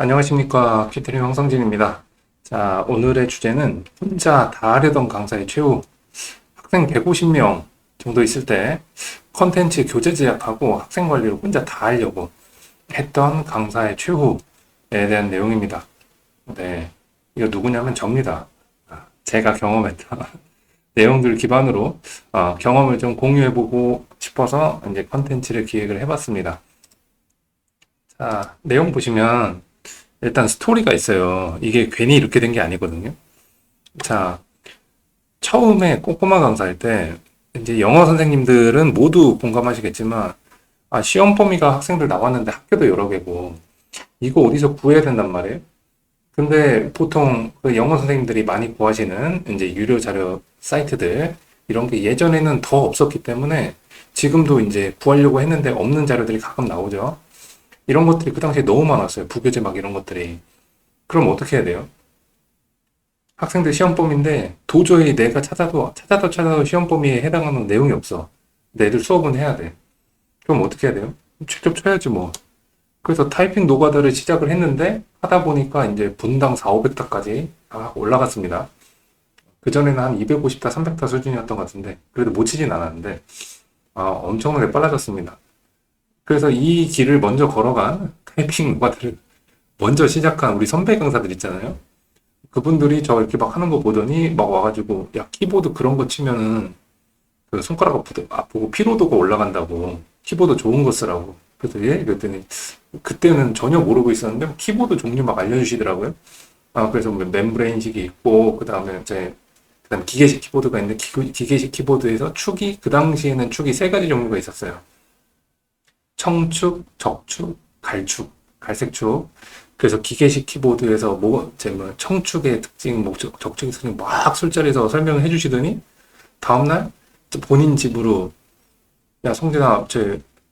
안녕하십니까. 큐티링 황성진입니다. 자, 오늘의 주제는 혼자 다 하려던 강사의 최후. 학생 150명 정도 있을 때 컨텐츠 교재 제작하고 학생 관리를 혼자 다 하려고 했던 강사의 최후에 대한 내용입니다. 네, 이거 누구냐면 접니다. 제가 경험했던 내용들 기반으로 경험을 좀 공유해보고 싶어서 이제 컨텐츠를 기획을 해봤습니다. 자, 내용 보시면 일단 스토리가 있어요. 이게 괜히 이렇게 된 게 아니거든요. 자, 처음에 꼬꼬마 강사할 때 이제 영어 선생님들은 모두 공감하시겠지만 시험 범위가 학생들 나왔는데 학교도 여러 개고 이거 어디서 구해야 된단 말이에요. 근데 보통 그 영어 선생님들이 많이 구하시는 이제 유료 자료 사이트들 이런 게 예전에는 더 없었기 때문에 지금도 이제 구하려고 했는데 없는 자료들이 가끔 나오죠. 이런 것들이 그 당시에 너무 많았어요. 부교재 막 이런 것들이. 그럼 어떻게 해야 돼요? 학생들 시험 범위인데 도저히 내가 찾아도 시험 범위에 해당하는 내용이 없어. 근데 애들 수업은 해야 돼. 그럼 어떻게 해야 돼요? 직접 쳐야지 뭐. 그래서 타이핑 노가다를 시작을 했는데 하다 보니까 이제 분당 4, 500타까지 올라갔습니다. 그전에는 한 250타, 300타 수준이었던 것 같은데 그래도 못 치진 않았는데 엄청나게 빨라졌습니다. 그래서 이 길을 먼저 걸어간 타이핑 노가다를 먼저 시작한 우리 선배 강사들 있잖아요. 그분들이 저 이렇게 막 하는 거 보더니 막 와가지고 야 키보드 그런 거 치면은 그 손가락 아프고 피로도가 올라간다고 키보드 좋은 거 쓰라고. 그래서 예? 그랬더니 그때는 전혀 모르고 있었는데 키보드 종류 막 알려주시더라고요. 그래서 뭐 멤브레인식이 있고 그다음 기계식 키보드가 있는데 기계식 키보드에서 축이 그 당시에는 축이 세 가지 종류가 있었어요. 청축, 적축, 갈축, 갈색축. 그래서 기계식 키보드에서 청축의 특징, 적축의 특징 막 술자리에서 설명을 해주시더니 다음날 본인 집으로 야 성진아,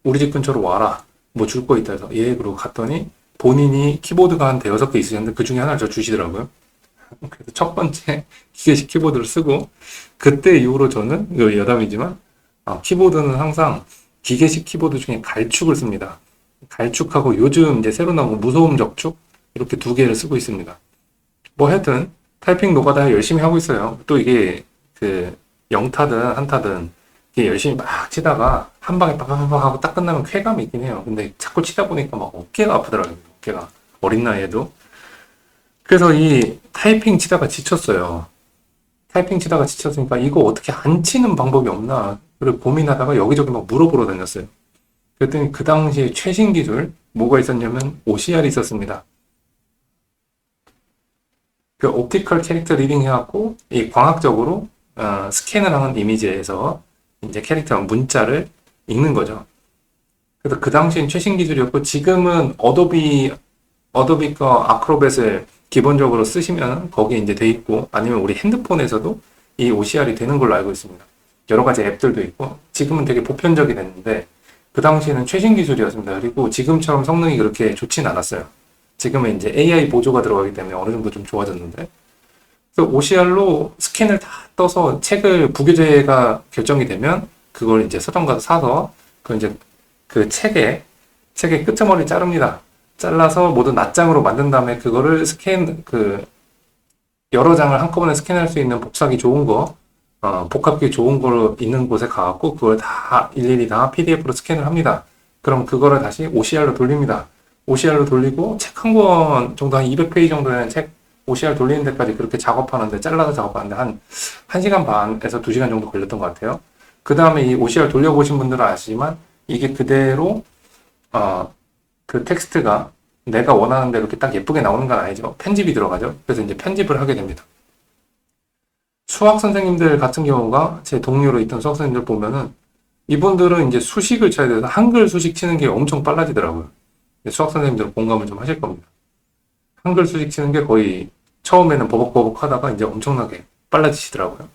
우리 집 근처로 와라. 뭐 줄 거 있다 해서 예, 그러고 갔더니 본인이 키보드가 한 대여섯 개 있으셨는데 그 중에 하나를 저 주시더라고요. 그래서 첫 번째 기계식 키보드를 쓰고 그때 이후로 저는 이거 여담이지만 키보드는 항상 기계식 키보드 중에 갈축을 씁니다. 갈축하고 요즘 이제 새로 나온 무소음 적축 이렇게 두 개를 쓰고 있습니다. 뭐 하여튼 타이핑 노가다 열심히 하고 있어요. 또 이게 그 0타든 한타든 이게 열심히 막 치다가 한 방에 빡빡빡 하고 딱 끝나면 쾌감이 있긴 해요. 근데 자꾸 치다 보니까 막 어깨가 아프더라고요. 어깨가 어린 나이에도. 그래서 이 타이핑 치다가 지쳤어요. 타이핑 치다가 지쳤으니까 이거 어떻게 안 치는 방법이 없나 그걸 고민하다가 여기저기 막 물어보러 다녔어요. 그랬더니 그 당시에 최신 기술 뭐가 있었냐면 OCR이 있었습니다. 그 옵티컬 캐릭터 리딩 해갖고 이 광학적으로 스캔을 하는 이미지에서 이제 캐릭터 문자를 읽는 거죠. 그래서 그 당시엔 최신 기술이었고 지금은 어도비 거 아크로벳을 기본적으로 쓰시면 거기에 이제 돼 있고 아니면 우리 핸드폰에서도 이 OCR이 되는 걸로 알고 있습니다. 여러 가지 앱들도 있고 지금은 되게 보편적이 됐는데 그 당시에는 최신 기술이었습니다. 그리고 지금처럼 성능이 그렇게 좋진 않았어요. 지금은 이제 AI 보조가 들어가기 때문에 어느 정도 좀 좋아졌는데 그래서 OCR로 스캔을 다 떠서 책을 부교재가 결정이 되면 그걸 이제 서점 가서 사서 그 책의 끄트머리 자릅니다. 잘라서 모두 낱장으로 만든 다음에 그거를 여러 장을 한꺼번에 스캔할 수 있는 복사기 좋은 거, 복합기 좋은 거 있는 곳에 가갖고 그걸 다 일일이 다 PDF로 스캔을 합니다. 그럼 그거를 다시 OCR로 돌립니다. OCR로 돌리고 책 한 권 정도 한 200페이지 정도 되는 책 OCR 돌리는 데까지 그렇게 작업하는데 잘라서 작업하는데 한 1시간 반에서 2시간 정도 걸렸던 것 같아요. 그 다음에 이 OCR 돌려보신 분들은 아시지만 이게 그대로 그 텍스트가 내가 원하는 대로 이렇게 딱 예쁘게 나오는 건 아니죠. 편집이 들어가죠. 그래서 이제 편집을 하게 됩니다. 수학 선생님들 같은 경우가 제 동료로 있던 수학 선생님들 보면은 이분들은 이제 수식을 쳐야 돼서 한글 수식 치는 게 엄청 빨라지더라고요. 수학 선생님들은 공감을 좀 하실 겁니다. 한글 수식 치는 게 거의 처음에는 버벅버벅 하다가 이제 엄청나게 빨라지시더라고요.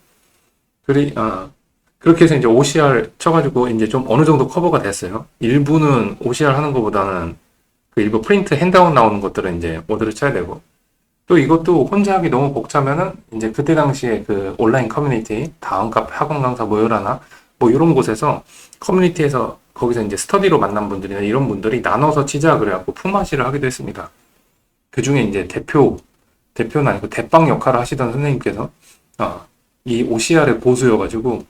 그렇게 해서 이제 OCR 쳐가지고 이제 좀 어느 정도 커버가 됐어요. 일부는 OCR 하는 것보다는 그 일부 프린트 핸드아웃 나오는 것들은 이제 모드를 쳐야 되고 또 이것도 혼자 하기 너무 벅차면은 이제 그때 당시에 그 온라인 커뮤니티 다음 카페 학원 강사 모여라나 뭐 이런 곳에서 커뮤니티에서 거기서 이제 스터디로 만난 분들이나 이런 분들이 나눠서 치자 그래갖고 품앗이를 하기도 했습니다. 그 중에 이제 대표는 아니고 대빵 역할을 하시던 선생님께서, 이 OCR의 고수여가지고,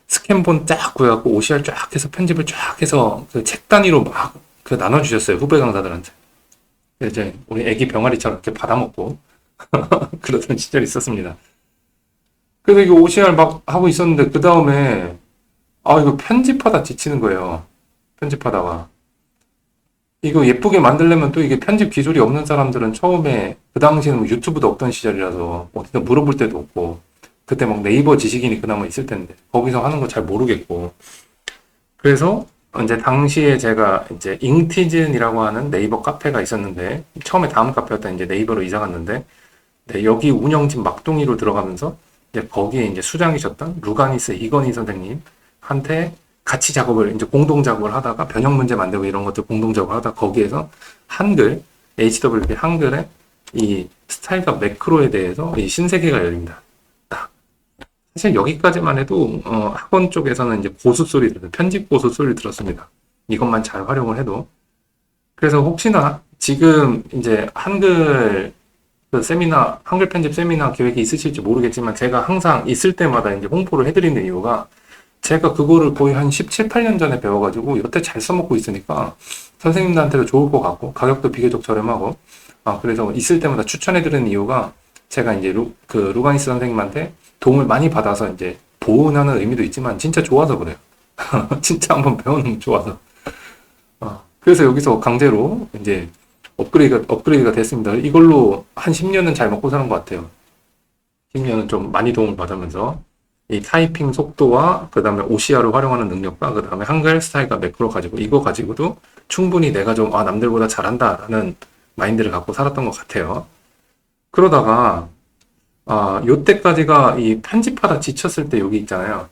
스캔본 쫙 구해갖고 OCR 쫙 해서 편집을 쫙 해서 그 책 단위로 막 그 나눠주셨어요. 후배 강사들한테. 이제 우리 애기 병아리처럼 이렇게 받아먹고 그러던 시절이 있었습니다. 그래서 이거 OCR 막 하고 있었는데 그 다음에 이거 편집하다 지치는 거예요. 편집하다가. 이거 예쁘게 만들려면 또 이게 편집 기술이 없는 사람들은 처음에 그 당시에는 뭐 유튜브도 없던 시절이라서 어디다 물어볼 데도 없고 그때 막 네이버 지식인이 그나마 있을 텐데 거기서 하는 거 잘 모르겠고 그래서 이제 당시에 제가 이제 잉티즌이라고 하는 네이버 카페가 있었는데 처음에 다음 카페였다 이제 네이버로 이사 갔는데 네, 여기 운영진 막둥이로 들어가면서 이제 거기에 이제 수장이셨던 루가니스 이건희 선생님한테 같이 작업을 이제 공동 작업을 하다가 변형 문제 만들고 이런 것들 공동 작업을 하다가 거기에서 한글 HWP 한글의 이 스타일과 매크로에 대해서 이 신세계가 열립니다. 사실 여기까지만 해도 학원 쪽에서는 이제 고수 소리 편집 고수 소리를 들었습니다. 이것만 잘 활용을 해도. 그래서 혹시나 지금 이제 한글 그 세미나 한글 편집 세미나 계획이 있으실지 모르겠지만 제가 항상 있을 때마다 이제 홍보를 해드리는 이유가 제가 그거를 거의 한 17, 18년 전에 배워가지고 여태 잘 써먹고 있으니까 선생님들한테도 좋을 것 같고 가격도 비교적 저렴하고 그래서 있을 때마다 추천해드리는 이유가 제가 이제 루가니스 선생님한테 도움을 많이 받아서 이제 보은하는 의미도 있지만 진짜 좋아서 그래요. 진짜 한번 배우는 좋아서. 그래서 여기서 강제로 이제 업그레이드가 됐습니다. 이걸로 한 10년은 잘 먹고 사는 것 같아요. 10년은 좀 많이 도움을 받으면서 이 타이핑 속도와 그 다음에 OCR을 활용하는 능력과 그 다음에 한글 스타일과 매크로 가지고 이거 가지고도 충분히 내가 좀 남들보다 잘한다라는 마인드를 갖고 살았던 것 같아요. 그러다가 요때까지가 이 편집하다 지쳤을 때 여기 있잖아요.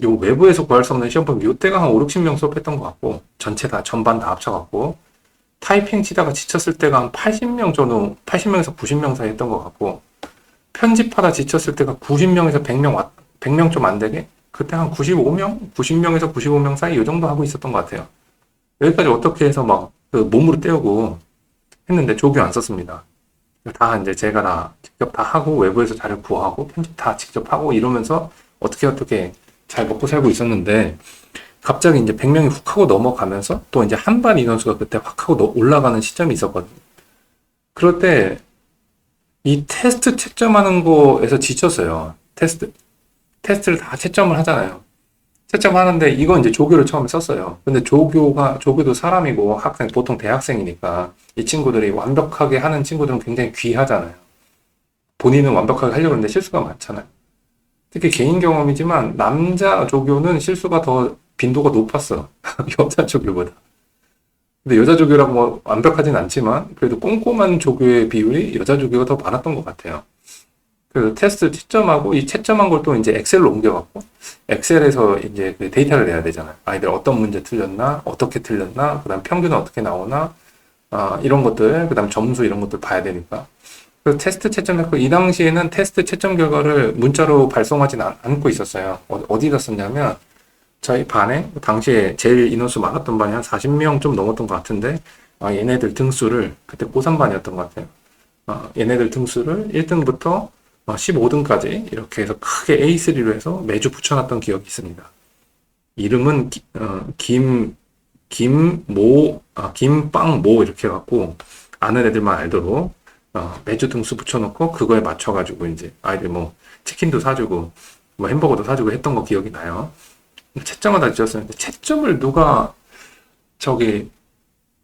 요 외부에서 구할 수 없는 시험범위 요때가 한 5, 60명 수업했던 것 같고 전반 다 합쳐갖고 타이핑 치다가 지쳤을 때가 한 80명 정도 80명에서 90명 사이 했던 것 같고 편집하다 지쳤을 때가 90명에서 100명 좀 안 되게 그때 한 95명? 90명에서 95명 사이 이 정도 하고 있었던 것 같아요. 여기까지 어떻게 해서 막 그 몸으로 때우고 했는데 조교 안 썼습니다. 다 이제 제가 다 직접 다 하고 외부에서 자료 구하고 편집 다 직접 하고 이러면서 어떻게 잘 먹고 살고 있었는데 갑자기 이제 100명이 훅 하고 넘어가면서 또 이제 한반 인원수가 그때 확 하고 올라가는 시점이 있었거든요. 그럴 때 이 테스트 채점하는 거에서 지쳤어요. 테스트를 다 채점을 하잖아요. 채점하는데 이건 이제 조교를 처음에 썼어요. 근데 조교도 사람이고 보통 대학생이니까 이 친구들이 완벽하게 하는 친구들은 굉장히 귀하잖아요. 본인은 완벽하게 하려고 하는데 실수가 많잖아요. 특히 개인 경험이지만 남자 조교는 실수가 더 빈도가 높았어. 여자 조교보다. 근데 여자 조교라고 뭐 완벽하진 않지만 그래도 꼼꼼한 조교의 비율이 여자 조교가 더 많았던 것 같아요. 그래서 테스트 채점하고 이 채점한 걸 또 이제 엑셀로 옮겨갖고 엑셀에서 이제 그 데이터를 내야 되잖아요. 아이들 어떤 문제 틀렸나, 어떻게 틀렸나, 그다음 평균은 어떻게 나오나, 이런 것들, 그다음 점수 이런 것들 봐야 되니까. 그래서 테스트 채점했고 이 당시에는 테스트 채점 결과를 문자로 발송하진 않고 있었어요. 어디다 썼냐면 저희 반에 당시에 제일 인원수 많았던 반이 한 40명 좀 넘었던 것 같은데 얘네들 등수를 그때 고3반이었던 것 같아요. 얘네들 등수를 1등부터 15등까지 이렇게 해서 크게 A3로 해서 매주 붙여놨던 기억이 있습니다. 이름은 김빵모 이렇게 해갖고 아는 애들만 알도록 매주 등수 붙여놓고 그거에 맞춰가지고 이제 아이들 뭐 치킨도 사주고 뭐 햄버거도 사주고 했던 거 기억이 나요. 채점하다 지었었는데 채점을 누가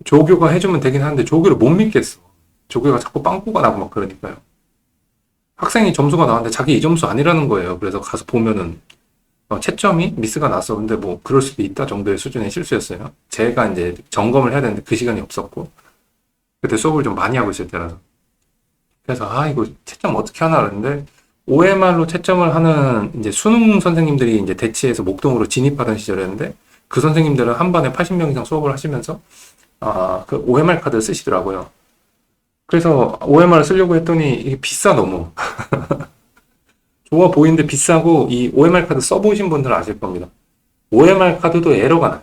조교가 해주면 되긴 하는데 조교를 못 믿겠어. 조교가 자꾸 빵꾸가 나고 막 그러니까요. 학생이 점수가 나왔는데 자기 이 점수 아니라는 거예요. 그래서 가서 보면은 채점이 미스가 났어. 근데 뭐 그럴 수도 있다 정도의 수준의 실수였어요. 제가 이제 점검을 해야 되는데 그 시간이 없었고 그때 수업을 좀 많이 하고 있을 때라서 그래서 이거 채점 어떻게 하나 그랬는데 OMR로 채점을 하는 이제 수능 선생님들이 이제 대치해서 목동으로 진입하던 시절이었는데 그 선생님들은 한 반에 80명 이상 수업을 하시면서 그 OMR 카드를 쓰시더라고요. 그래서 OMR을 쓰려고 했더니 이게 비싸 너무. 좋아 보이는데 비싸고 이 OMR 카드 써보신 분들은 아실 겁니다. OMR 카드도 에러가 나요.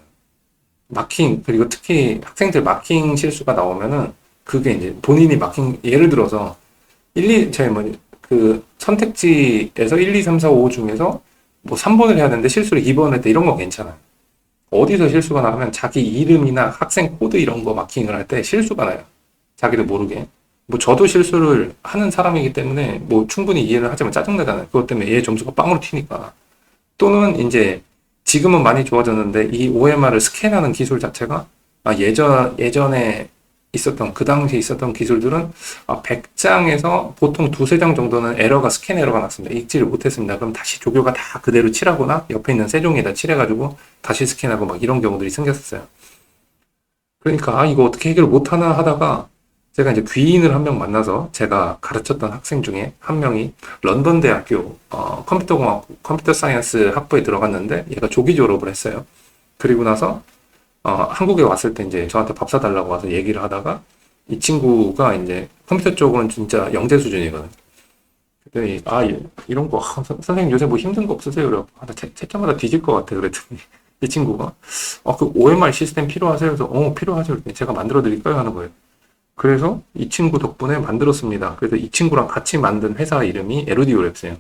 마킹 그리고 특히 학생들 마킹 실수가 나오면은 그게 이제 본인이 막힌, 예를 들어서 1, 2, 제 뭐, 그 선택지에서 1, 2, 3, 4, 5 중에서 뭐 3번을 해야 되는데 실수로 2번을 했다 이런 거 괜찮아요. 어디서 실수가 나면 자기 이름이나 학생 코드 이런 거 마킹을 할 때 실수가 나요. 자기도 모르게. 뭐 저도 실수를 하는 사람이기 때문에 뭐 충분히 이해를 하지만 짜증나잖아요. 그것 때문에 얘 점수가 빵으로 튀니까. 또는 이제 지금은 많이 좋아졌는데 이 OMR을 스캔하는 기술 자체가 예전에 있었던 그 당시에 있었던 기술들은 100장에서 보통 두세 장 정도는 에러가 스캔 에러가 났습니다. 읽지를 못했습니다. 그럼 다시 조교가 다 그대로 칠하거나 옆에 있는 세종에다 칠해가지고 다시 스캔하고 막 이런 경우들이 생겼었어요. 그러니까 이거 어떻게 해결을 못하나 하다가 제가 이제 귀인을 한 명 만나서 제가 가르쳤던 학생 중에 한 명이 런던 대학교 컴퓨터 사이언스 학부에 들어갔는데 얘가 조기 졸업을 했어요. 그리고 나서 한국에 왔을 때 이제 저한테 밥 사달라고 와서 얘기를 하다가 이 친구가 이제 컴퓨터 쪽은 진짜 영재 수준이거든. 그랬더니 이런 거 선생님 요새 뭐 힘든 거 없으세요? 그래서 나 책자마다 뒤질 것 같아. 그랬더니 이 친구가 그 OMR 시스템 필요하세요? 그래서 필요하죠. 그랬더니 제가 만들어 드릴까요? 하는 거예요. 그래서 이 친구 덕분에 만들었습니다. 그래서 이 친구랑 같이 만든 회사 이름이 에루디오랩스예요.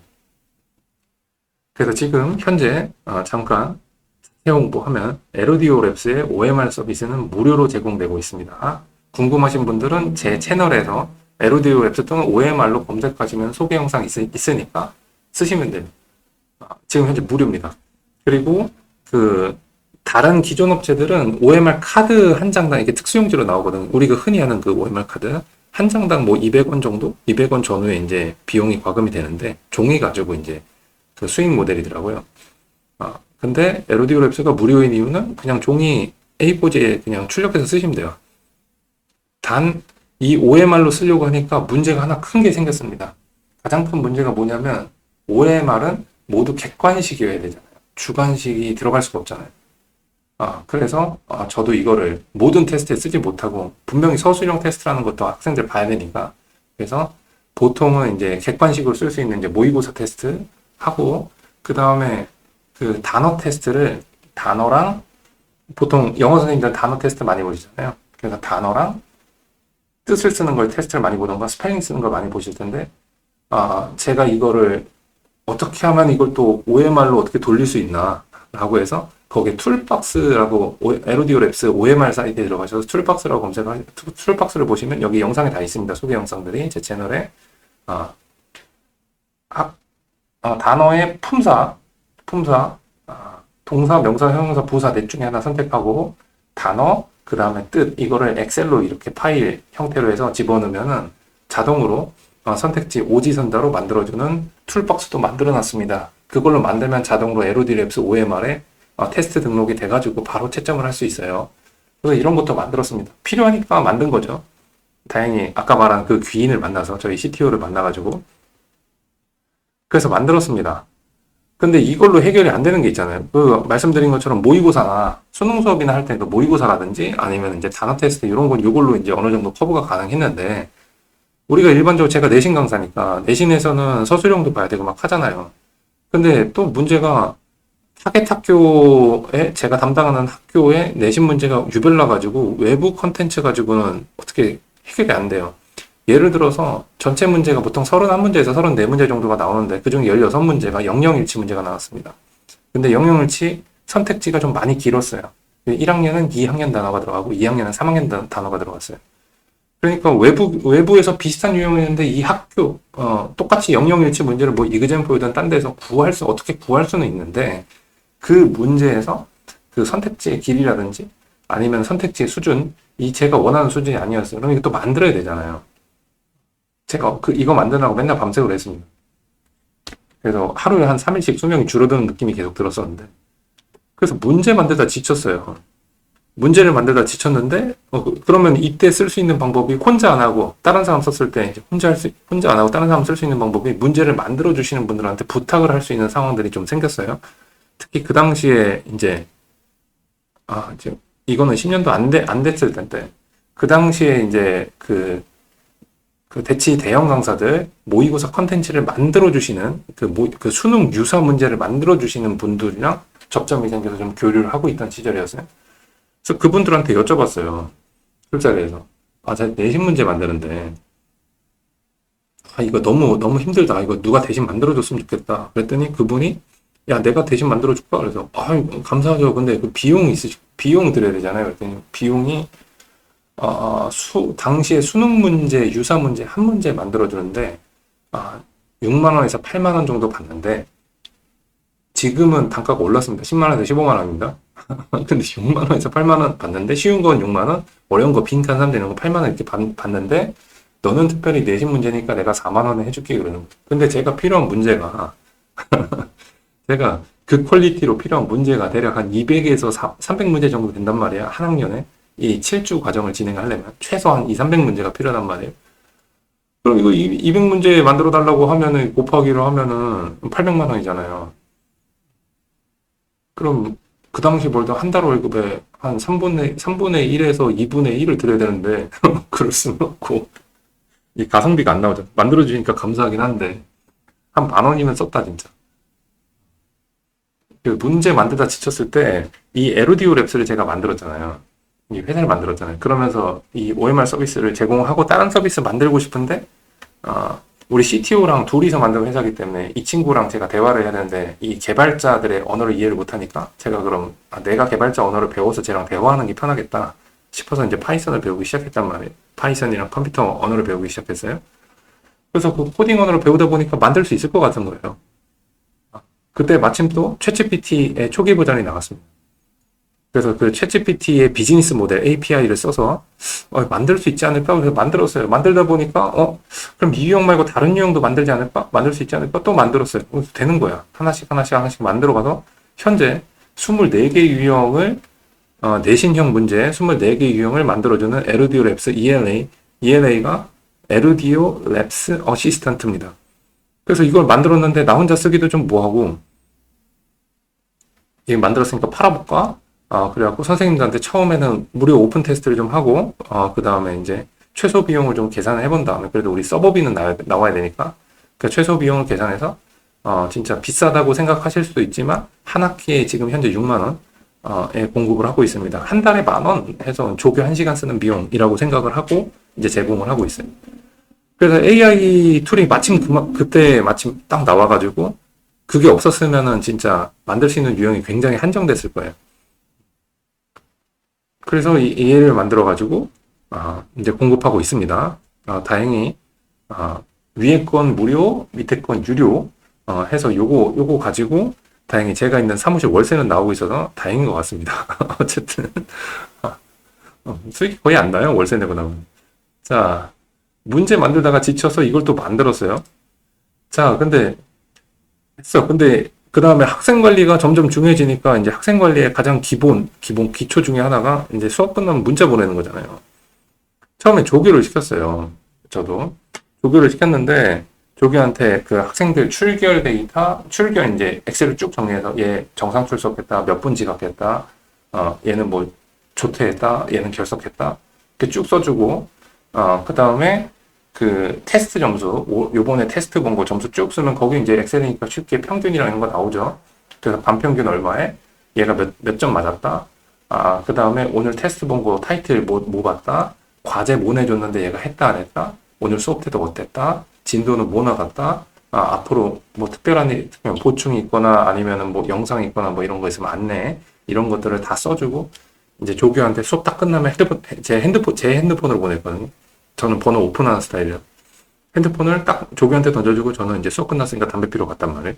그래서 지금 현재 잠깐 새 홍보하면 에루디오랩스의 OMR 서비스는 무료로 제공되고 있습니다. 궁금하신 분들은 제 채널에서 에루디오랩스 또는 OMR로 검색하시면 소개 영상 있으니까 쓰시면 됩니다. 지금 현재 무료입니다. 그리고 다른 기존 업체들은 OMR 카드 한 장당 이게 특수용지로 나오거든. 우리가 흔히 하는 그 OMR 카드 한 장당 뭐 200원 정도? 200원 전후에 이제 비용이 과금이 되는데 종이 가지고 이제 그 수익 모델이더라고요. 근데 에루디오랩스가 무료인 이유는 그냥 종이 A4지에 그냥 출력해서 쓰시면 돼요. 단 이 OMR로 쓰려고 하니까 문제가 하나 큰 게 생겼습니다. 가장 큰 문제가 뭐냐면 OMR은 모두 객관식이어야 되잖아요. 주관식이 들어갈 수가 없잖아요. 그래서 저도 이거를 모든 테스트에 쓰지 못하고 분명히 서술형 테스트라는 것도 학생들 봐야 되니까 그래서 보통은 이제 객관식으로 쓸 수 있는 이제 모의고사 테스트 하고 그 다음에 그 단어 테스트를 단어랑 보통 영어 선생님들 단어 테스트 많이 보시잖아요. 그래서 단어랑 뜻을 쓰는 걸 테스트를 많이 보던가 스펠링 쓰는 걸 많이 보실 텐데 제가 이거를 어떻게 하면 이걸 또 OMR로 어떻게 돌릴 수 있나 라고 해서 거기에 툴박스라고 에루디오랩스 OMR 사이트에 들어가셔서 툴박스라고 검색하시면 툴박스를 보시면 여기 영상이 다 있습니다. 소개 영상들이 제 채널에 단어의 품사 동사, 명사, 형용사, 부사 넷 중에 하나 선택하고 단어 그 다음에 뜻 이거를 엑셀로 이렇게 파일 형태로 해서 집어넣으면은 자동으로 선택지 오지선다로 만들어주는 툴박스도 만들어놨습니다. 그걸로 만들면 자동으로 에루디랩스 OMR에 테스트 등록이 돼가지고 바로 채점을 할 수 있어요. 그래서 이런 것도 만들었습니다. 필요하니까 만든 거죠. 다행히 아까 말한 그 귀인을 만나서 저희 CTO를 만나가지고 그래서 만들었습니다. 근데 이걸로 해결이 안 되는 게 있잖아요. 말씀드린 것처럼 모의고사나 수능 수업이나 할 때도 모의고사라든지 아니면 이제 단어 테스트 이런 건 이걸로 이제 어느 정도 커버가 가능했는데 우리가 일반적으로 제가 내신 강사니까 내신에서는 서술형도 봐야 되고 막 하잖아요. 근데 또 문제가 타겟 학교에 제가 담당하는 학교에 내신 문제가 유별나 가지고 외부 컨텐츠 가지고는 어떻게 해결이 안 돼요. 예를 들어서 전체 문제가 보통 31문제에서 34문제 정도가 나오는데 그중 16문제가 영영일치 문제가 나왔습니다. 근데 영영일치 선택지가 좀 많이 길었어요. 1학년은 2학년 단어가 들어가고 2학년은 3학년 단어가 들어갔어요. 그러니까 외부에서 비슷한 유형이었는데 이 학교 똑같이 영영일치 문제를 뭐 이그젠포이든 딴 데서 어떻게 구할 수는 있는데 그 문제에서 그 선택지의 길이라든지 아니면 선택지의 수준 제가 원하는 수준이 아니었어요. 그럼 이거 또 만들어야 되잖아요. 제가 이거 만드느라고 맨날 밤새고 그랬습니다. 그래서 하루에 한 3일씩 수명이 줄어드는 느낌이 계속 들었었는데 그래서 문제 만들다 지쳤어요. 문제를 만들다 지쳤는데 그러면 이때 쓸 수 있는 방법이 혼자 안 하고 다른 사람 썼을 때 이제 혼자 안 하고 다른 사람 쓸 수 있는 방법이 문제를 만들어 주시는 분들한테 부탁을 할 수 있는 상황들이 좀 생겼어요. 특히 그 당시에 이제 이거는 10년도 안 됐을 텐데 그 당시에 이제 그 대치 대형 강사들 모의고사 컨텐츠를 만들어 주시는 그 수능 유사 문제를 만들어 주시는 분들이랑 접점이 생겨서 좀 교류를 하고 있던 시절이었어요. 그래서 그분들한테 여쭤봤어요. 술자리에서 제가 내신 문제 만드는데, 이거 너무 힘들다. 이거 누가 대신 만들어줬으면 좋겠다. 그랬더니 그분이, 야, 내가 대신 만들어줄까? 그래서, 감사하죠. 근데 그 비용 드려야 되잖아요. 그랬더니 비용이, 당시에 수능 문제, 유사 문제 한 문제 만들어주는데, 6만 원에서 8만 원 정도 받는데, 지금은 단가가 올랐습니다. 10만 원에서 15만 원입니다. 근데 6만 원에서 8만 원 받는데, 쉬운 건 6만 원, 어려운 거 빈칸 3 되는 거 8만 원 이렇게 받는데, 너는 특별히 내신 문제니까 내가 4만 원에 해줄게 그러는 거예요. 근데 제가 필요한 문제가 제가 그 퀄리티로 필요한 문제가 대략 한 200에서 300문제 정도 된단 말이야. 한 학년에 이 7주 과정을 진행하려면 최소한 2, 300문제가 필요하단 말이에요. 그럼 이거 200문제 만들어 달라고 하면은 곱하기로 하면은 800만 원이잖아요. 그럼 그 당시 벌던 한 달 월급에 한 3분의 1에서 2분의 1을 드려야 되는데 그럴 수는 없고 이 가성비가 안 나오죠. 만들어주니까 감사하긴 한데 한 만 원이면 썼다 진짜. 그 문제 만들다 지쳤을 때 이 에루디오 랩스를 제가 만들었잖아요. 이 회사를 만들었잖아요. 그러면서 이 OMR 서비스를 제공하고 다른 서비스 만들고 싶은데 우리 CTO랑 둘이서 만든 회사이기 때문에 이 친구랑 제가 대화를 해야 되는데 이 개발자들의 언어를 이해를 못하니까 제가 그럼 내가 개발자 언어를 배워서 쟤랑 대화하는 게 편하겠다 싶어서 이제 파이썬을 배우기 시작했단 말이에요. 파이썬이랑 컴퓨터 언어를 배우기 시작했어요. 그래서 그 코딩 언어를 배우다 보니까 만들 수 있을 것 같은 거예요. 그때 마침 또 챗GPT의 초기 버전이 나왔습니다. 그래서 그 챗GPT의 비즈니스 모델 API를 써서 만들 수 있지 않을까? 그래서 만들었어요. 만들다 보니까 그럼 이 유형 말고 다른 유형도 만들지 않을까? 만들 수 있지 않을까? 또 만들었어요. 되는 거야. 하나씩 만들어가서 현재 24개 유형을 내신형 문제 24개 유형을 만들어주는 에루디오 랩스 ELA가 에루디오 랩스 어시스턴트입니다. 그래서 이걸 만들었는데 나 혼자 쓰기도 좀 뭐하고 이게 만들었으니까 팔아볼까? 그래갖고 선생님들한테 처음에는 무료 오픈 테스트를 좀 하고 그 다음에 이제 최소 비용을 좀 계산을 해본 다음에 그래도 우리 서버비는 나와야 되니까 그 최소 비용을 계산해서 진짜 비싸다고 생각하실 수도 있지만 한 학기에 지금 현재 6만 원에 공급을 하고 있습니다. 한 달에 10,000원 해서 조교 1시간 쓰는 비용이라고 생각을 하고 이제 제공을 하고 있어요. 그래서 AI 툴이 그때 마침 딱 나와가지고 그게 없었으면은 진짜 만들 수 있는 유형이 굉장히 한정됐을 거예요. 그래서 이 AI를 만들어가지고 이제 공급하고 있습니다. 다행히 위에 건 무료, 밑에 건 유료 해서 요거 가지고 다행히 제가 있는 사무실 월세는 나오고 있어서 다행인 것 같습니다. 어쨌든 수익이 거의 안 나요. 월세 내고 나오면. 자, 문제 만들다가 지쳐서 이걸 또 만들었어요. 자, 근데 그 다음에 학생 관리가 점점 중요해지니까 이제 학생 관리의 가장 기본 기초 중에 하나가 이제 수업 끝나면 문자 보내는 거잖아요. 처음에 조교를 시켰어요. 저도 조교를 시켰는데 조교한테 그 학생들 출결 이제 엑셀을 쭉 정리해서 얘 정상 출석했다, 몇 분 지각했다, 얘는 뭐 조퇴했다, 얘는 결석했다 이렇게 쭉 써주고 그 다음에 그 테스트 점수, 요번에 테스트 본 거 점수 쭉 쓰면 거기 이제 엑셀이니까 쉽게 평균이랑 이런 거 나오죠. 그래서 반평균 얼마에 얘가 몇 점 맞았다. 그 다음에 오늘 테스트 본 거 타이틀 뭐 봤다. 과제 뭐 내줬는데 얘가 했다 안 했다. 오늘 수업 태도 어땠다. 진도는 뭐 나갔다. 앞으로 뭐 특별한 보충이 있거나 아니면은 뭐 영상이 있거나 뭐 이런 거 있으면 안내 이런 것들을 다 써주고 이제 조교한테 수업 딱 끝나면 제 핸드폰으로 보냈거든요. 저는 번호 오픈하는 스타일이에요. 핸드폰을 딱 조교한테 던져주고 저는 이제 수업 끝났으니까 담배 피러 갔단 말이에요.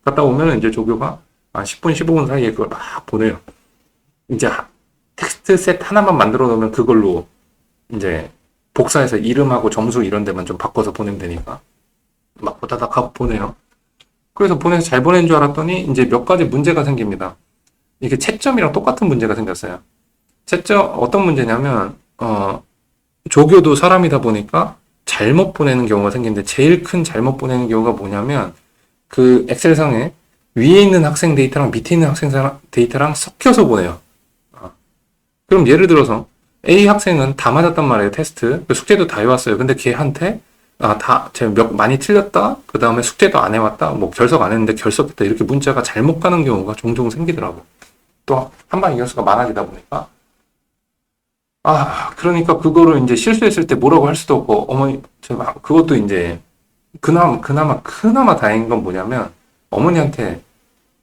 갔다 오면 이제 조교가 10분, 15분 사이에 그걸 막 보내요. 이제 텍스트 셋 하나만 만들어 놓으면 그걸로 이제 복사해서 이름하고 점수 이런 데만 좀 바꿔서 보내면 되니까 막 보다닥 하고 보내요. 그래서 보내서 잘 보낸 줄 알았더니 이제 몇 가지 문제가 생깁니다. 이게 채점이랑 똑같은 문제가 생겼어요. 채점 어떤 문제냐면 조교도 사람이다 보니까 잘못 보내는 경우가 생기는데 제일 큰 잘못 보내는 경우가 뭐냐면 그 엑셀상에 위에 있는 학생 데이터랑 밑에 있는 학생 데이터랑 섞여서 보내요. 그럼 예를 들어서 A 학생은 다 맞았단 말이에요. 테스트. 숙제도 다 해왔어요. 근데 걔한테 제가 많이 틀렸다. 그 다음에 숙제도 안 해왔다. 뭐 결석 안 했는데 결석했다. 이렇게 문자가 잘못 가는 경우가 종종 생기더라고. 또 한방 이용수가 많아지다 보니까 그러니까 그거를 이제 실수했을 때 뭐라고 할 수도 없고, 어머니, 그것도 이제, 그나마 다행인 건 뭐냐면, 어머니한테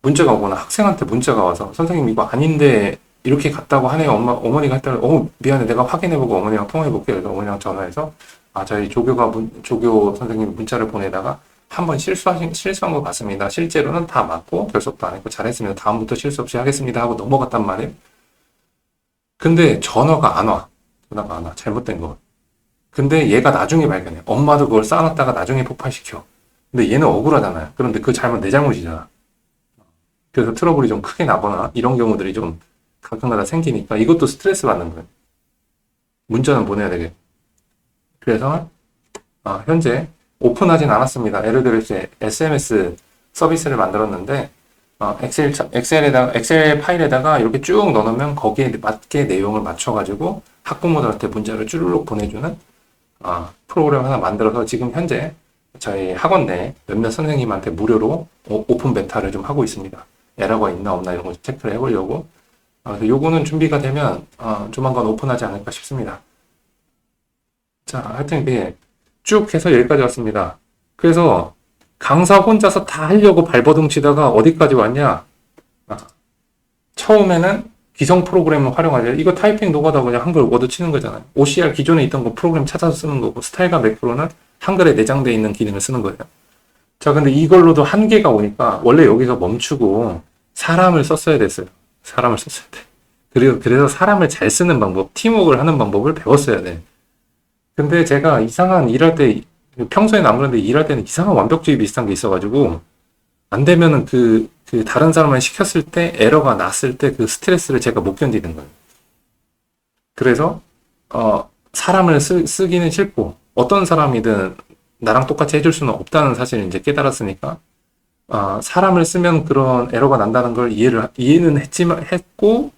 문자가 오거나 학생한테 문자가 와서, 선생님 이거 아닌데, 이렇게 갔다고 하네요. 어머니가 했다가, 미안해. 내가 확인해보고 어머니랑 통화해볼게요. 그래서 어머니랑 전화해서, 저희 조교 선생님 문자를 보내다가, 한번 실수한 것 같습니다. 실제로는 다 맞고, 결석도 안 했고, 잘했으면 다음부터 실수 없이 하겠습니다. 하고 넘어갔단 말이에요. 근데 전화가 안 와. 전화가 안 와. 잘못된 거. 근데 얘가 나중에 발견해. 엄마도 그걸 쌓아놨다가 나중에 폭발시켜. 근데 얘는 억울하잖아요. 그런데 그 잘못 내 잘못이잖아. 그래서 트러블이 좀 크게 나거나 이런 경우들이 좀 가끔가다 생기니까 이것도 스트레스 받는 거예요. 문자는 보내야 되겠고. 그래서 현재 오픈하진 않았습니다. 예를 들어 이제 SMS 서비스를 만들었는데 엑셀 파일에다가 이렇게 쭉 넣어놓으면 거기에 맞게 내용을 맞춰가지고 학부모들한테 문자를 쭈르륵 보내주는 프로그램 하나 만들어서 지금 현재 저희 학원 내 몇몇 선생님한테 무료로 오픈 베타를 좀 하고 있습니다. 에러가 있나 없나 이런 거 체크를 해보려고. 그래서 요거는 준비가 되면 조만간 오픈하지 않을까 싶습니다. 자, 하여튼 이게 쭉 해서 여기까지 왔습니다. 그래서 강사 혼자서 다 하려고 발버둥 치다가 어디까지 왔냐? 처음에는 기성 프로그램을 활용하죠. 이거 타이핑 노가다 그냥 한글 워드 치는 거잖아요. OCR 기존에 있던 거 프로그램 찾아서 쓰는 거고, 스타일과 매크로는 한글에 내장되어 있는 기능을 쓰는 거예요. 자, 근데 이걸로도 한계가 오니까 원래 여기서 멈추고 사람을 썼어야 됐어요. 사람을 썼어야 돼. 그래서 사람을 잘 쓰는 방법, 팀워크를 하는 방법을 배웠어야 돼. 근데 제가 이상한 일할 때, 평소에는 안 그런데 일할 때는 이상한 완벽주의 비슷한 게 있어가지고, 안 되면은 다른 사람을 시켰을 때 에러가 났을 때 그 스트레스를 제가 못 견디는 거예요. 그래서, 사람을 쓰기는 싫고, 어떤 사람이든 나랑 똑같이 해줄 수는 없다는 사실을 이제 깨달았으니까, 사람을 쓰면 그런 에러가 난다는 걸 이해는 했고,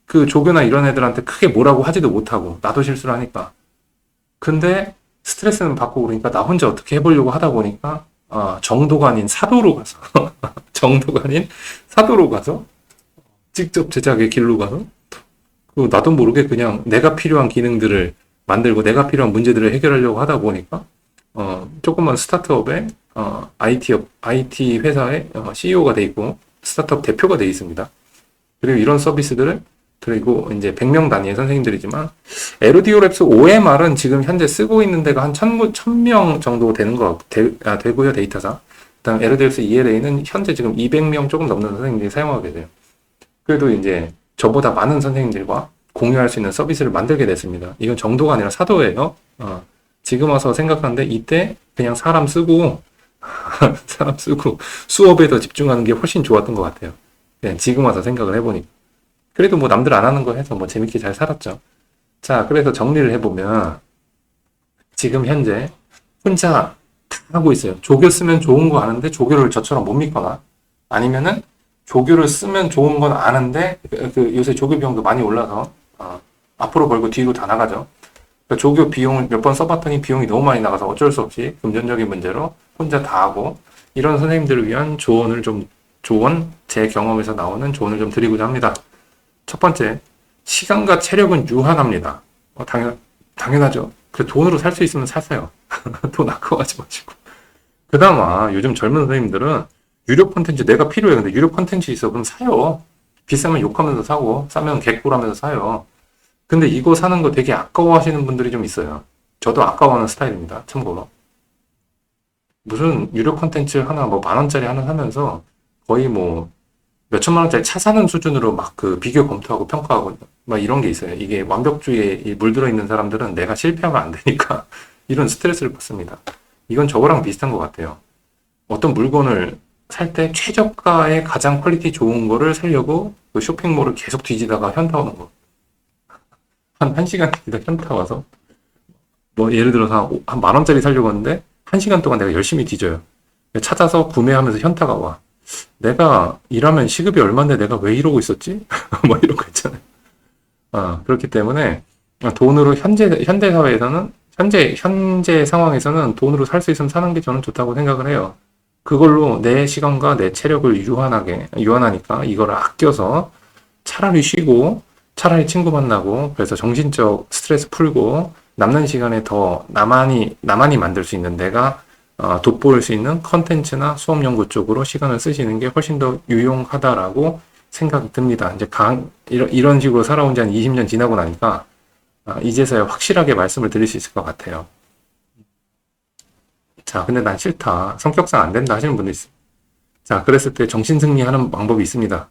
그 조교나 이런 애들한테 크게 뭐라고 하지도 못하고, 나도 실수를 하니까. 근데 스트레스는 받고 그러니까 나 혼자 어떻게 해보려고 하다 보니까 정도가 아닌 사도로 가서 정도가 아닌 사도로 가서 직접 제작의 길로 가서 나도 모르게 그냥 내가 필요한 기능들을 만들고 내가 필요한 문제들을 해결하려고 하다 보니까 조그만 스타트업의 IT 회사의 CEO가 돼 있고 스타트업 대표가 돼 있습니다. 그리고 이런 서비스들을 그리고 이제 100명 단위의 선생님들이지만 에르디오랩스 OMR은 지금 현재 쓰고 있는 데가 한 1000명 정도 되고요, 데이터상. 그다음 에르디오랩스 ELA는 현재 지금 200명 조금 넘는 선생님들이 사용하게 돼요. 그래도 이제 저보다 많은 선생님들과 공유할 수 있는 서비스를 만들게 됐습니다. 이건 정도가 아니라 사도예요. 지금 와서 생각하는데 이때 그냥 사람 쓰고 수업에 더 집중하는 게 훨씬 좋았던 것 같아요. 그냥 지금 와서 생각을 해보니까. 그래도 뭐 남들 안 하는 거 해서 뭐 재밌게 잘 살았죠. 자, 그래서 정리를 해보면 지금 현재 혼자 다 하고 있어요. 조교 쓰면 좋은 거 아는데 조교를 저처럼 못 믿거나 아니면은 조교를 쓰면 좋은 건 아는데 요새 조교 비용도 많이 올라서 앞으로 벌고 뒤로 다 나가죠. 그러니까 조교 비용을 몇 번 써봤더니 비용이 너무 많이 나가서 어쩔 수 없이 금전적인 문제로 혼자 다 하고 이런 선생님들을 위한 제 경험에서 나오는 조언을 좀 드리고자 합니다. 첫 번째, 시간과 체력은 유한합니다. 당연하죠. 그 돈으로 살 수 있으면 사세요. 돈 아까워하지 마시고. 그나마 요즘 젊은 선생님들은 유료 콘텐츠 내가 필요해. 근데 유료 콘텐츠 있어. 그럼 사요. 비싸면 욕하면서 사고, 싸면 개꿀하면서 사요. 근데 이거 사는 거 되게 아까워하시는 분들이 좀 있어요. 저도 아까워하는 스타일입니다. 참고로. 무슨 유료 콘텐츠 하나, 뭐 10,000원짜리 하나 사면서 거의 뭐 몇천만 원짜리 차 사는 수준으로 막 비교 검토하고 평가하고 막 이런 게 있어요. 이게 완벽주의에 물들어 있는 사람들은 내가 실패하면 안 되니까 이런 스트레스를 받습니다. 이건 저거랑 비슷한 것 같아요. 어떤 물건을 살 때 최저가의 가장 퀄리티 좋은 거를 사려고 그 쇼핑몰을 계속 뒤지다가 현타 오는 거. 한 1시간 뒤지다 현타 와서 뭐 예를 들어서 한 10,000원짜리 사려고 하는데 1시간 동안 내가 열심히 뒤져요. 찾아서 구매하면서 현타가 와. 내가 일하면 시급이 얼마인데 내가 왜 이러고 있었지? 뭐 이런 거 있잖아요. 그렇기 때문에 돈으로 현재 사회에서는 현재 상황에서는 돈으로 살 수 있으면 사는 게 저는 좋다고 생각을 해요. 그걸로 내 시간과 내 체력을 유한하니까 이걸 아껴서 차라리 쉬고 차라리 친구 만나고 그래서 정신적 스트레스 풀고 남는 시간에 더 나만이 만들 수 있는 내가 돋보일 수 있는 컨텐츠나 수업 연구 쪽으로 시간을 쓰시는 게 훨씬 더 유용하다라고 생각이 듭니다. 이제 이런 식으로 살아온 지 한 20년 지나고 나니까 이제서야 확실하게 말씀을 드릴 수 있을 것 같아요. 자, 근데 난 싫다. 성격상 안 된다 하시는 분도 있어요. 자, 그랬을 때 정신승리하는 방법이 있습니다.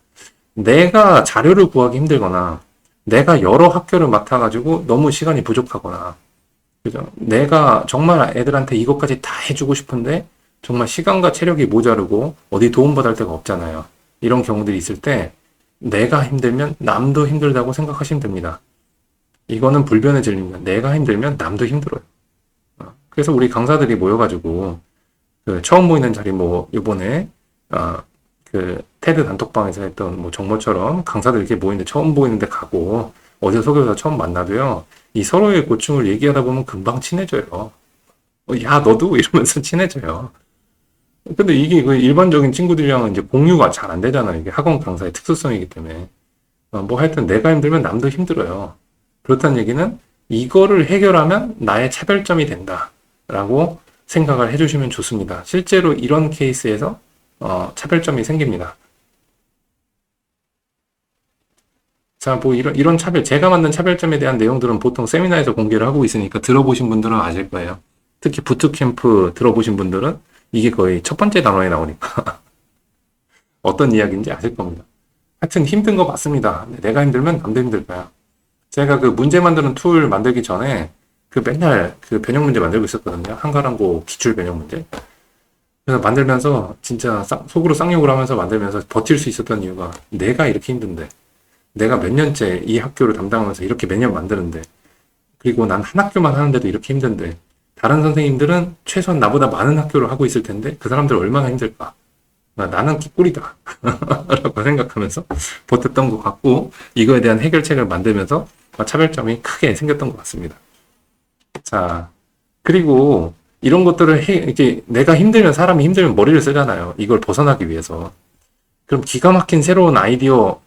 내가 자료를 구하기 힘들거나 내가 여러 학교를 맡아가지고 너무 시간이 부족하거나 그죠? 내가 정말 애들한테 이것까지 다 해주고 싶은데 정말 시간과 체력이 모자르고 어디 도움받을 데가 없잖아요. 이런 경우들이 있을 때 내가 힘들면 남도 힘들다고 생각하시면 됩니다. 이거는 불변의 진리입니다. 내가 힘들면 남도 힘들어요. 그래서 우리 강사들이 모여가지고 그 처음 보이는 자리 뭐 이번에 그 테드 단톡방에서 했던 뭐 정모처럼 강사들 이렇게 모이는데 처음 보이는데 가고 어디서 소개해서 처음 만나도요. 이 서로의 고충을 얘기하다 보면 금방 친해져요. 야 너도 이러면서 친해져요. 근데 이게 그 일반적인 친구들이랑은 이제 공유가 잘 안 되잖아요. 이게 학원 강사의 특수성이기 때문에. 뭐 하여튼 내가 힘들면 남도 힘들어요. 그렇다는 얘기는 이거를 해결하면 나의 차별점이 된다라고 생각을 해주시면 좋습니다. 실제로 이런 케이스에서 차별점이 생깁니다. 자, 뭐 이런 차별, 제가 만든 차별점에 대한 내용들은 보통 세미나에서 공개를 하고 있으니까 들어보신 분들은 아실 거예요. 특히 부트캠프 들어보신 분들은 이게 거의 첫 번째 단원에 나오니까 어떤 이야기인지 아실 겁니다. 하여튼 힘든 거 맞습니다. 내가 힘들면 남도 힘들 거야. 제가 그 문제 만드는 툴 만들기 전에 그 맨날 그 변형 문제 만들고 있었거든요. 한가랑고 기출 변형 문제. 그래서 만들면서 진짜 속으로 쌍욕을 하면서 만들면서 버틸 수 있었던 이유가 내가 이렇게 힘든데 내가 몇 년째 이 학교를 담당하면서 이렇게 매년 만드는데 그리고 난 한 학교만 하는데도 이렇게 힘든데 다른 선생님들은 최소한 나보다 많은 학교를 하고 있을 텐데 그 사람들 얼마나 힘들까. 나는 꿀이다 라고 생각하면서 버텼던 것 같고 이거에 대한 해결책을 만들면서 차별점이 크게 생겼던 것 같습니다. 자, 그리고 이런 것들을 이렇게 내가 힘들면 사람이 힘들면 머리를 쓰잖아요. 이걸 벗어나기 위해서. 그럼 기가 막힌 새로운 아이디어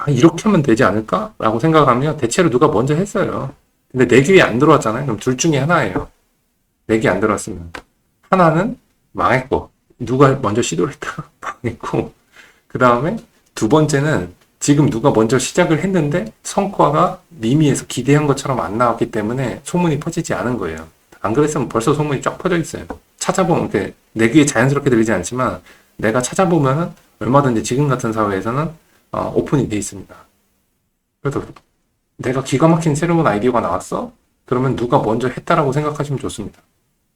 이렇게 하면 되지 않을까? 라고 생각하면 대체로 누가 먼저 했어요. 근데 내 귀에 안 들어왔잖아요. 그럼 둘 중에 하나예요. 내 귀에 안 들어왔으면. 하나는 망했고 누가 먼저 시도를 했다가 망했고 그 다음에 두 번째는 지금 누가 먼저 시작을 했는데 성과가 미미해서 기대한 것처럼 안 나왔기 때문에 소문이 퍼지지 않은 거예요. 안 그랬으면 벌써 소문이 쫙 퍼져 있어요. 찾아보면 내 귀에 자연스럽게 들리지 않지만 내가 찾아보면은 얼마든지 지금 같은 사회에서는 오픈이 돼 있습니다. 그래서 내가 기가 막힌 새로운 아이디어가 나왔어? 그러면 누가 먼저 했다라고 생각하시면 좋습니다.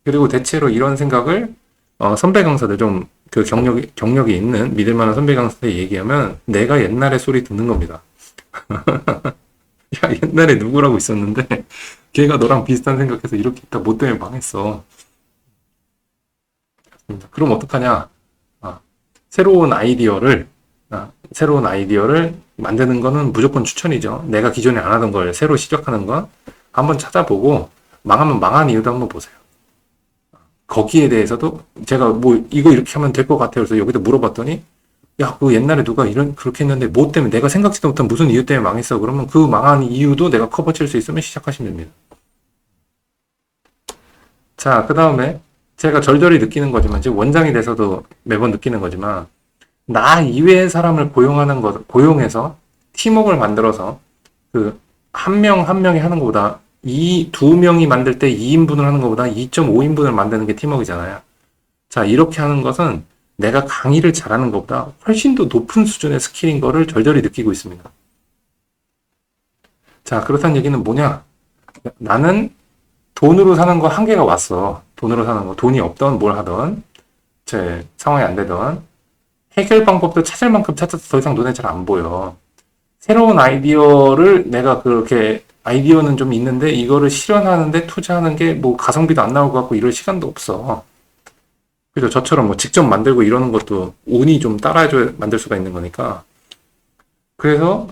그리고 대체로 이런 생각을 선배 강사들 좀 그 경력이 있는 믿을 만한 선배 강사들 얘기하면 내가 옛날에 소리 듣는 겁니다. 야 옛날에 누구라고 있었는데 걔가 너랑 비슷한 생각해서 이렇게 했다 뭐 때문에 망했어. 그럼 어떡하냐? 새로운 아이디어를 만드는 거는 무조건 추천이죠. 내가 기존에 안 하던 걸 새로 시작하는 건 한번 찾아보고 망하면 망한 이유도 한번 보세요. 거기에 대해서도 제가 뭐 이거 이렇게 하면 될 것 같아요. 그래서 여기다 물어봤더니 야, 그 옛날에 누가 그렇게 했는데 뭐 때문에 내가 생각지도 못한 무슨 이유 때문에 망했어. 그러면 그 망한 이유도 내가 커버 칠 수 있으면 시작하시면 됩니다. 자, 그 다음에 제가 절절히 느끼는 거지만 지금 원장이 돼서도 매번 느끼는 거지만 나 이외의 사람을 고용해서 팀워크를 만들어서 그 한 명 한 명이 하는 것보다 이 두 명이 만들 때 2인분을 하는 것보다 2.5인분을 만드는 게 팀워크잖아요. 자, 이렇게 하는 것은 내가 강의를 잘하는 것보다 훨씬 더 높은 수준의 스킬인 거를 절절히 느끼고 있습니다. 자, 그렇다는 얘기는 뭐냐? 나는 돈으로 사는 거 한계가 왔어. 돈으로 사는 거. 돈이 없던 뭘 하던 제 상황이 안 되던 해결 방법도 찾을 만큼 찾아서 더 이상 눈에 잘 안 보여. 새로운 아이디어를 내가 그렇게 아이디어는 좀 있는데 이거를 실현하는데 투자하는 게 뭐 가성비도 안 나올 것 같고 이럴 시간도 없어. 그죠? 저처럼 뭐 직접 만들고 이러는 것도 운이 좀 따라줘야 만들 수가 있는 거니까. 그래서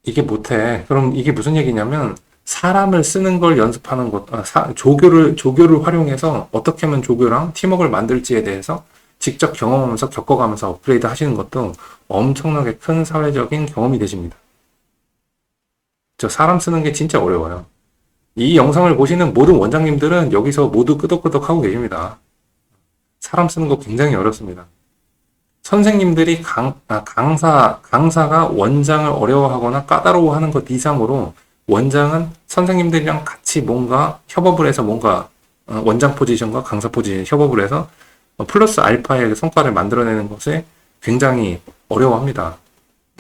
이게 못해. 그럼 이게 무슨 얘기냐면 사람을 쓰는 걸 연습하는 것, 조교를 활용해서 어떻게 하면 조교랑 팀워크를 만들지에 대해서 직접 경험하면서 겪어가면서 업그레이드 하시는 것도 엄청나게 큰 사회적인 경험이 되십니다. 저 사람 쓰는 게 진짜 어려워요. 이 영상을 보시는 모든 원장님들은 여기서 모두 끄덕끄덕 하고 계십니다. 사람 쓰는 거 굉장히 어렵습니다. 선생님들이 강사가 원장을 어려워하거나 까다로워하는 것 이상으로 원장은 선생님들이랑 같이 뭔가 협업을 해서 뭔가 원장 포지션과 강사 포지션 협업을 해서 플러스 알파의 성과를 만들어내는 것에 굉장히 어려워합니다.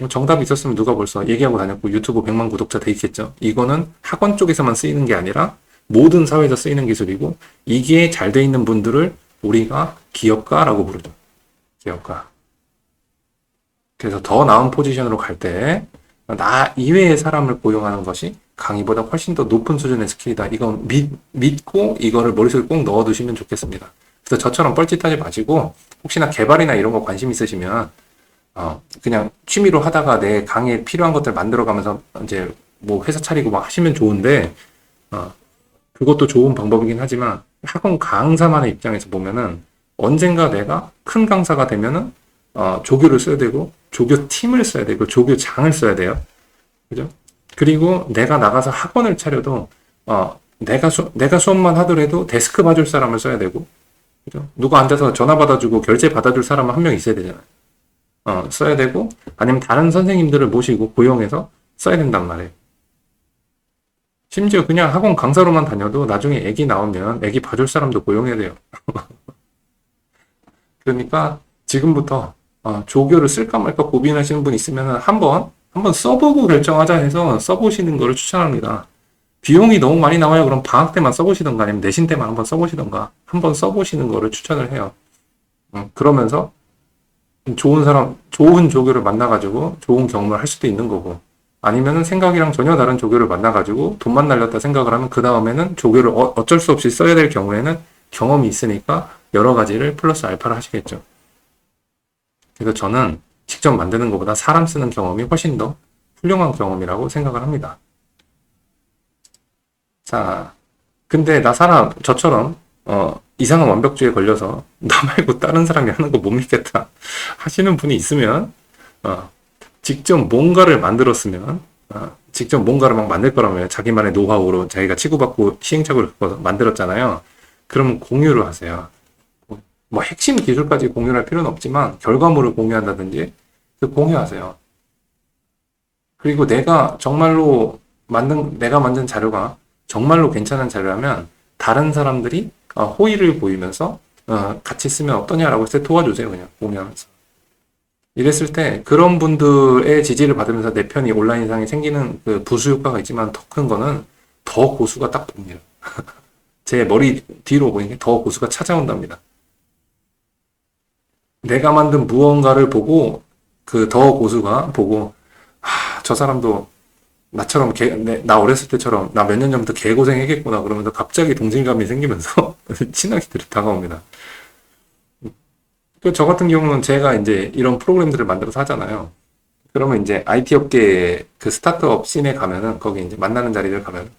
정답이 있었으면 누가 벌써 얘기하고 다녔고 유튜브 100만 구독자 돼 있겠죠. 이거는 학원 쪽에서만 쓰이는 게 아니라 모든 사회에서 쓰이는 기술이고 이게 잘 돼 있는 분들을 우리가 기업가라고 부르죠. 기업가. 그래서 더 나은 포지션으로 갈 때 나 이외의 사람을 고용하는 것이 강의보다 훨씬 더 높은 수준의 스킬이다. 이건 믿고 이거를 머릿속에 꼭 넣어두시면 좋겠습니다. 그래서 저처럼 뻘짓하지 마시고 혹시나 개발이나 이런 거 관심 있으시면 그냥 취미로 하다가 내 강의에 필요한 것들 만들어가면서 이제 뭐 회사 차리고 막 하시면 좋은데 그것도 좋은 방법이긴 하지만 학원 강사만의 입장에서 보면은 언젠가 내가 큰 강사가 되면은 조교를 써야 되고 조교 팀을 써야 되고 조교장을 써야 돼요. 그죠? 그리고 내가 나가서 학원을 차려도 내가 수업만 하더라도 데스크 봐줄 사람을 써야 되고 그죠? 누가 앉아서 전화 받아주고 결제 받아줄 사람은 한 명 있어야 되잖아요. 써야 되고 아니면 다른 선생님들을 모시고 고용해서 써야 된단 말이에요. 심지어 그냥 학원 강사로만 다녀도 나중에 애기 나오면 애기 봐줄 사람도 고용해야 돼요. 그러니까 지금부터 조교를 쓸까 말까 고민하시는 분 있으면 한번 써보고 결정하자 해서 써보시는 거를 추천합니다. 비용이 너무 많이 나와요. 그럼 방학 때만 써보시던가 아니면 내신 때만 한번 써보시던가 한번 써보시는 거를 추천을 해요. 그러면서 좋은 조교를 만나가지고 좋은 경험을 할 수도 있는 거고 아니면은 생각이랑 전혀 다른 조교를 만나가지고 돈만 날렸다 생각을 하면 그 다음에는 조교를 어쩔 수 없이 써야 될 경우에는 경험이 있으니까 여러 가지를 플러스 알파를 하시겠죠. 그래서 저는 직접 만드는 것보다 사람 쓰는 경험이 훨씬 더 훌륭한 경험이라고 생각을 합니다. 자, 근데 저처럼 이상한 완벽주의에 걸려서 나 말고 다른 사람이 하는 거 못 믿겠다 하시는 분이 있으면 직접 뭔가를 만들었으면 직접 뭔가를 막 만들 거라면 자기만의 노하우로 자기가 치고받고 시행착오를 겪어서 만들었잖아요. 그러면 공유를 하세요. 뭐 핵심 기술까지 공유할 필요는 없지만 결과물을 공유한다든지 공유하세요. 그리고 내가 만든 자료가 정말로 괜찮은 자료라면 다른 사람들이 호의를 보이면서 같이 쓰면 어떠냐라고 해서 도와주세요. 그냥 공유하면서. 이랬을 때 그런 분들의 지지를 받으면서 내 편이 온라인상에 생기는 그 부수 효과가 있지만 더 큰 거는 더 고수가 딱 봅니다. 제 머리 뒤로 보이는 게 더 고수가 찾아온답니다. 내가 만든 무언가를 보고 그 더 고수가 보고 저 사람도 나처럼 나 어렸을 때처럼 나 몇 년 전부터 개고생했겠구나 그러면서 갑자기 동질감이 생기면서 친하게 다가옵니다. 저 같은 경우는 제가 이제 이런 프로그램들을 만들어서 하잖아요. 그러면 이제 IT 업계 그 스타트업 씬에 가면은 거기 이제 만나는 자리들 가면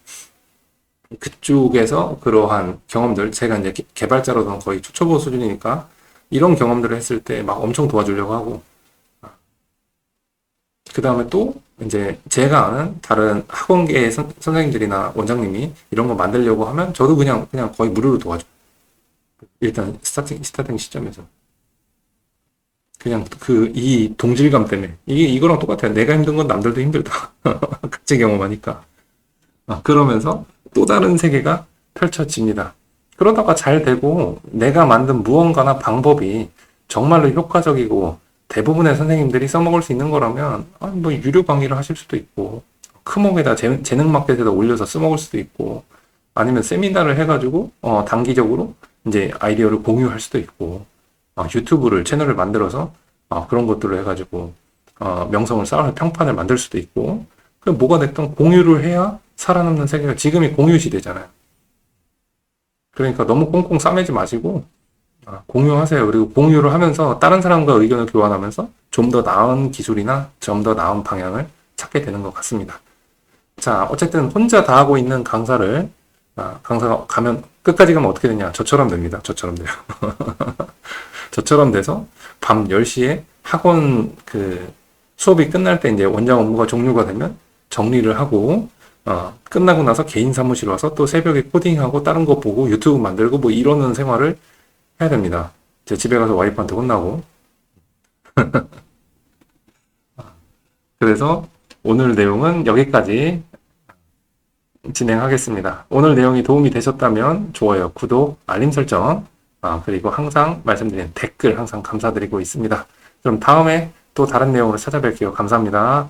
그쪽에서 그러한 경험들 제가 이제 개발자로서는 거의 초초보 수준이니까 이런 경험들을 했을 때 막 엄청 도와주려고 하고 그 다음에 또 이제 제가 아는 다른 학원계의 선생님들이나 원장님이 이런 거 만들려고 하면 저도 그냥 거의 무료로 도와줘요. 일단 스타팅 시점에서. 그냥 이 동질감 때문에. 이거랑 똑같아요. 내가 힘든 건 남들도 힘들다. 같이 경험하니까. 그러면서 또 다른 세계가 펼쳐집니다. 그러다가 잘 되고 내가 만든 무언가나 방법이 정말로 효과적이고 대부분의 선생님들이 써먹을 수 있는 거라면 뭐 유료 강의를 하실 수도 있고 크몽에다 재능 마켓에다 올려서 써먹을 수도 있고 아니면 세미나를 해가지고 단기적으로 이제 아이디어를 공유할 수도 있고 유튜브를 채널을 만들어서 그런 것들을 해가지고 명성을 쌓을 평판을 만들 수도 있고 그럼 뭐가 됐든 공유를 해야 살아남는 세계가 지금이 공유 시대잖아요. 그러니까 너무 꽁꽁 싸매지 마시고 공유하세요. 그리고 공유를 하면서 다른 사람과 의견을 교환하면서 좀 더 나은 기술이나 좀 더 나은 방향을 찾게 되는 것 같습니다. 자, 어쨌든 혼자 다 하고 있는 강사가 끝까지 가면 어떻게 되냐? 저처럼 됩니다. 저처럼 돼요. 저처럼 돼서 밤 10시에 학원 수업이 끝날 때 이제 원장 업무가 종료가 되면 정리를 하고 끝나고 나서 개인 사무실 와서 또 새벽에 코딩하고 다른 거 보고 유튜브 만들고 뭐 이러는 생활을 해야 됩니다. 제 집에 가서 와이프한테 혼나고. 그래서 오늘 내용은 여기까지 진행하겠습니다. 오늘 내용이 도움이 되셨다면 좋아요, 구독, 알림 설정, 그리고 항상 말씀드린 댓글 항상 감사드리고 있습니다. 그럼 다음에 또 다른 내용으로 찾아뵐게요. 감사합니다.